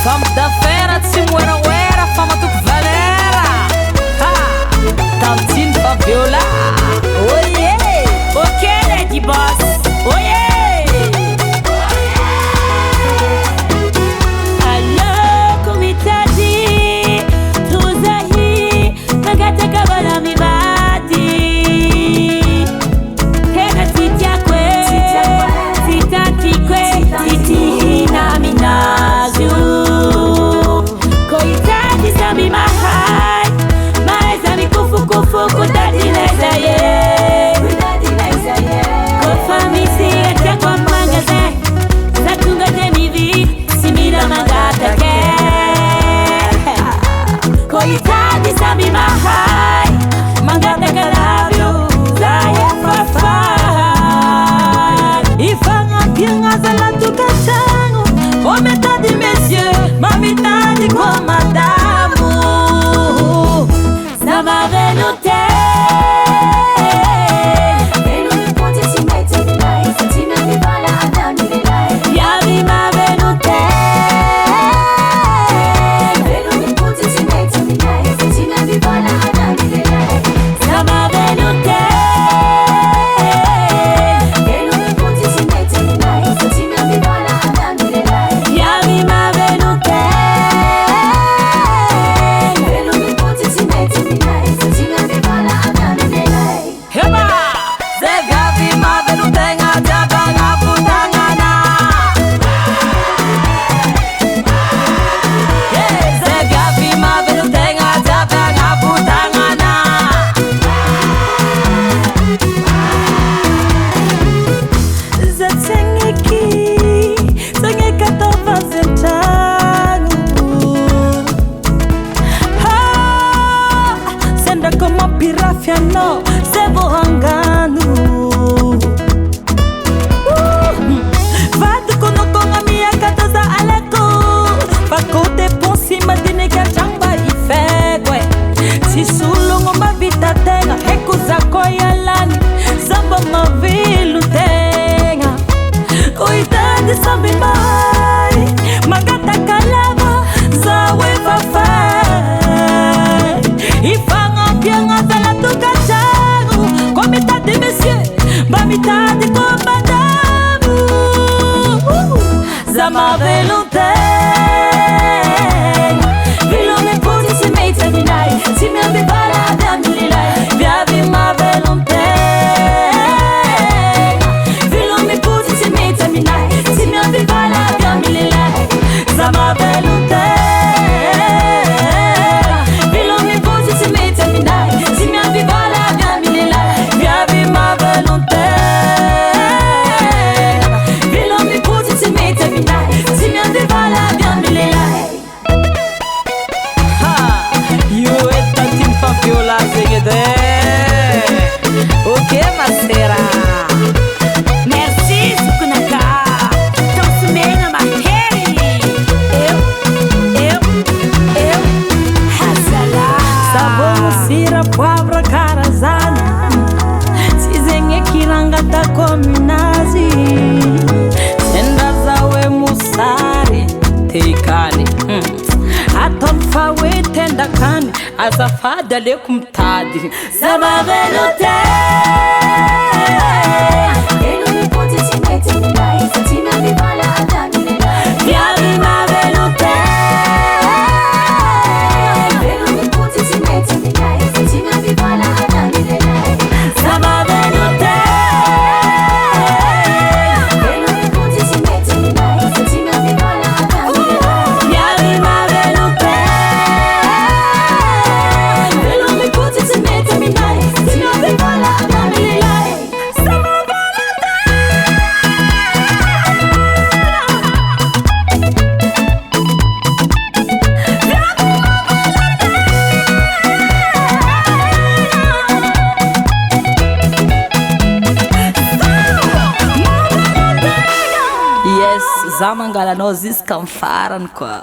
Sampo da fera tsy moeraoera fa matoko valera Tantine fa viola Oye Ok Lady Boss Oye Coitadi sabe mahai Mangata kalabyo Zaya fafai Ifanga pianga zalatu kachango O metade messieurs Ma metade kwa madamu Sama velote Piano, se bohangano Vado com a minha casa da Aleco Pacote por cima de nega jamba e fegue Se sulong uma vida tenga Recusa coia lani Samba uma vilu tenga Cuidado sabe mai Magata calava Zawe fafai E fanga pianga zalatu kachangu Kwa mitade messieurs Ba mitade kwa madamu Zama velote Vilo me puti si meita minai Si me ambivara da mililai Viavi ma velote Vilo me puti si meita minai Si me ambivara da mililai Zama velote Viola zegede Ok masera Merci sukunaka Tosmena maheri Eu Hazala Sabon sira poivre carazana Sizenye kiranga ta kominazi Senda zawe musari Teikani Aton fawe tenda kani Azafada lekum tadi Sama velote Eno mi poti si mete minai Satina mi bala adamina Viavi ma velote Eno mi poti si mete minai Satina mi bala adamina Sama velote Eno mi poti si mete minai Satina mi bala adamina Viavi ma velote Zamangala nós escanfaram, quoi.